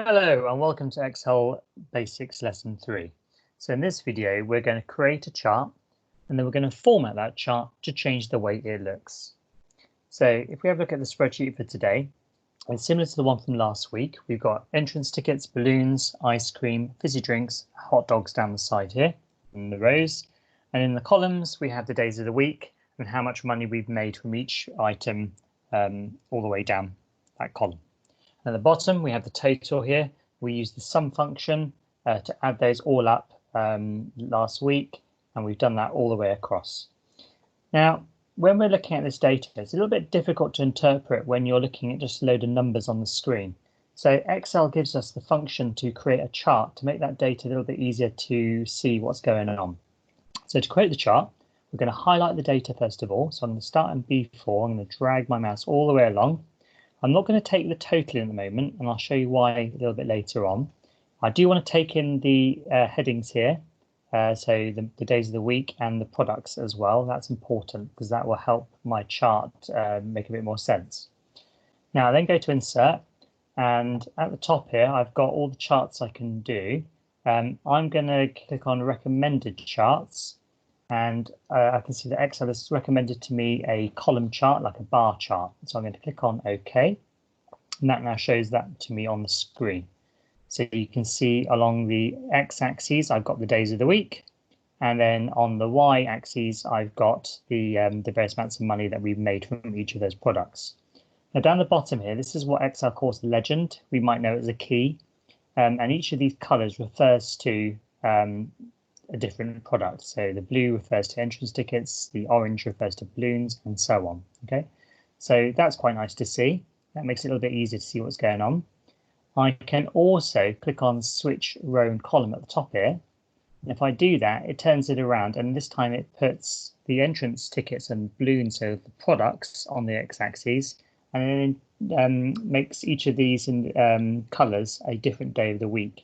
Hello and welcome to Excel Basics Lesson 3. So in this video, we're going to create a chart and then we're going to format that chart to change the way it looks. So if we have a look at the spreadsheet for today, it's similar to the one from last week. We've got entrance tickets, balloons, ice cream, fizzy drinks, hot dogs down the side here in the rows. And in the columns, we have the days of the week and how much money we've made from each item all the way down that column. At the bottom, we have the total here. We use the sum function to add those all up last week, and we've done that all the way across. Now, when we're looking at this data, it's a little bit difficult to interpret when you're looking at just a load of numbers on the screen. So Excel gives us the function to create a chart to make that data a little bit easier to see what's going on. So to create the chart, we're going to highlight the data first of all. So I'm going to start in B4. I'm going to drag my mouse all the way along. I'm not going to take the total in at the moment, and I'll show you why a little bit later on. I do want to take in the headings here, so the days of the week and the products as well. That's important because that will help my chart make a bit more sense. Now, I then go to Insert, and at the top here, I've got all the charts I can do. I'm going to click on Recommended Charts, and I can see that Excel has recommended to me a column chart, like a bar chart. So I'm going to click on OK, and that now shows that to me on the screen. So you can see along the x-axis, I've got the days of the week, and then on the y-axis, I've got the various amounts of money that we've made from each of those products. Now down the bottom here, this is what Excel calls legend. We might know it as a key, and each of these colors refers to a different product. So the blue refers to entrance tickets, the orange refers to balloons, and so on. Okay, so that's quite nice to see. That makes it a little bit easier to see what's going on. I can also click on switch row and column at the top here. And if I do that, it turns it around, and this time it puts the entrance tickets and balloons, so the products, on the x-axis, and then makes each of these in colors a different day of the week.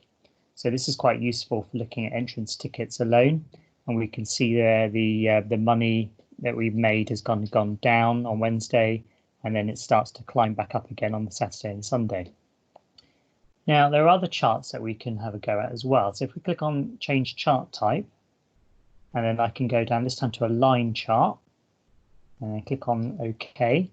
So this is quite useful for looking at entrance tickets alone, and we can see there the money that we've made has gone down on Wednesday, and then it starts to climb back up again on the Saturday and Sunday. Now there are other charts that we can have a go at as well. So if we click on Change Chart Type, and then I can go down this time to a line chart, and click on OK.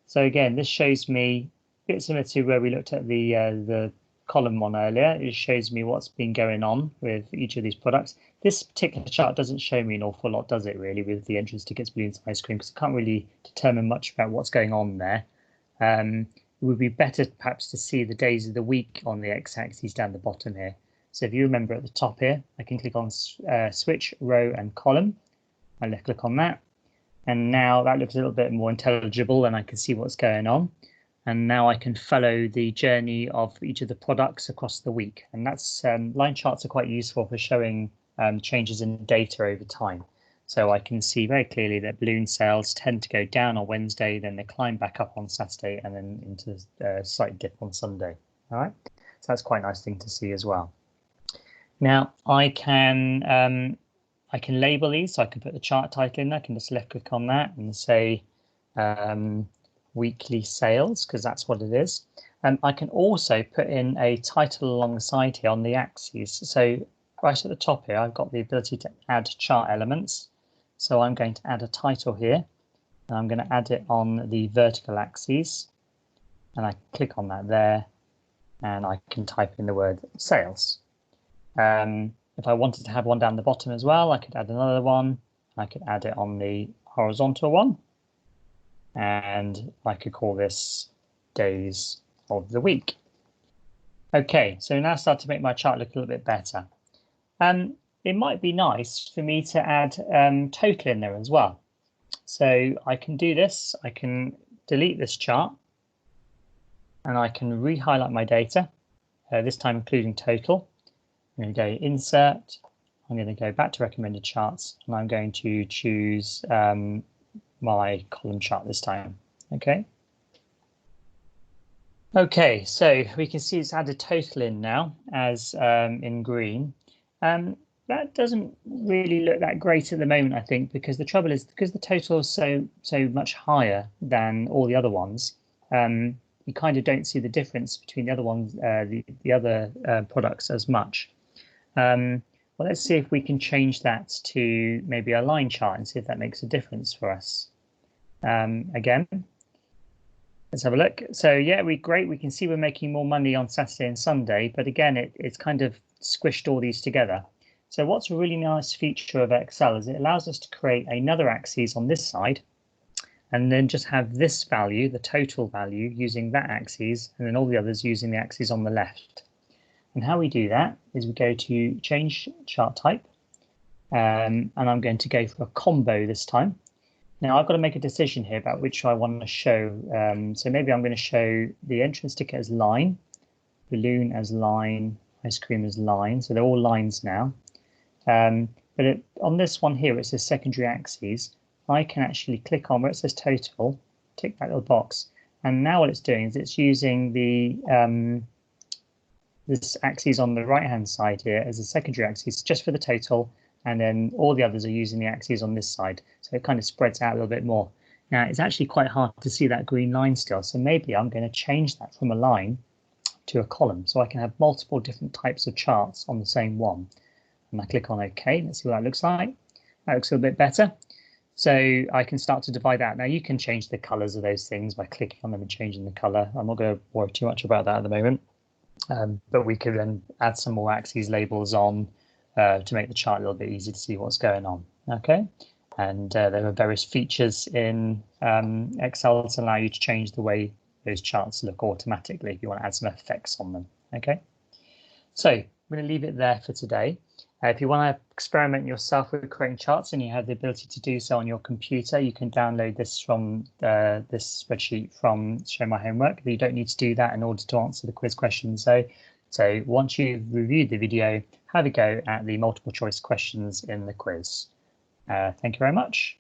So again, this shows me a bit similar to where we looked at the column one earlier. It shows me what's been going on with each of these products. This particular chart doesn't show me an awful lot, does it really, with the entrance tickets, balloons, ice cream, because I can't really determine much about what's going on there. It would be better perhaps to see the days of the week on the x-axis down the bottom here. So if you remember at the top here, I can click on switch row and column. I'll click on that, and now that looks a little bit more intelligible and I can see what's going on. And now I can follow the journey of each of the products across the week. And that's line charts are quite useful for showing changes in data over time. So I can see very clearly that balloon sales tend to go down on Wednesday, then they climb back up on Saturday, and then into a slight dip on Sunday. All right, so that's quite a nice thing to see as well. Now I can label these, so I can put the chart title in there. I can just left click on that and say weekly sales, because that's what it is. I can also put in a title alongside here on the axes. So right at the top here, I've got the ability to add chart elements. So I'm going to add a title here, and I'm going to add it on the vertical axis, and I click on that there, and I can type in the word sales. If I wanted to have one down the bottom as well, I could add another one. I could add it on the horizontal one, and I could call this days of the week. Okay, so now start to make my chart look a little bit better. It might be nice for me to add total in there as well. So I can do this. I can delete this chart, and I can re-highlight my data, this time including total. I'm going to go Insert. I'm going to go back to Recommended Charts, and I'm going to choose my column chart this time. Okay. Okay, so we can see it's added total in now as in green. That doesn't really look that great at the moment, I think, because the trouble is because the total is so much higher than all the other ones. you kind of don't see the difference between the other ones, the other products as much. Well, let's see if we can change that to maybe a line chart and see if that makes a difference for us. Again, let's have a look. So yeah, great. We can see we're making more money on Saturday and Sunday, but again, it's kind of squished all these together. So what's a really nice feature of Excel is it allows us to create another axis on this side and then just have this value, the total value, using that axis, and then all the others using the axis on the left. And how we do that is we go to change chart type, and I'm going to go for a combo this time. Now I've got to make a decision here about which I want to show. So maybe I'm going to show the entrance ticket as line, balloon as line, ice cream as line. So they're all lines now. But on this one here, it says secondary axes. I can actually click on where it says total, tick that little box, and now what it's doing is it's using the this axis on the right hand side here as a secondary axis just for the total, and then all the others are using the axes on this side, so it kind of spreads out a little bit more. Now it's actually quite hard to see that green line still, so maybe I'm going to change that from a line to a column so I can have multiple different types of charts on the same one. And I click on OK. Let's see what that looks like. That looks a little bit better. So I can start to divide out. Now you can change the colors of those things by clicking on them and changing the color. I'm not going to worry too much about that at the moment. But we could then add some more axes labels on to make the chart a little bit easier to see what's going on. Okay. And there are various features in Excel to allow you to change the way those charts look automatically if you want to add some effects on them. Okay. So I'm going to leave it there for today. If you want to experiment yourself with creating charts and you have the ability to do so on your computer, you can download this from this spreadsheet from Show My Homework. But you don't need to do that in order to answer the quiz questions. So once you've reviewed the video, have a go at the multiple choice questions in the quiz. Thank you very much.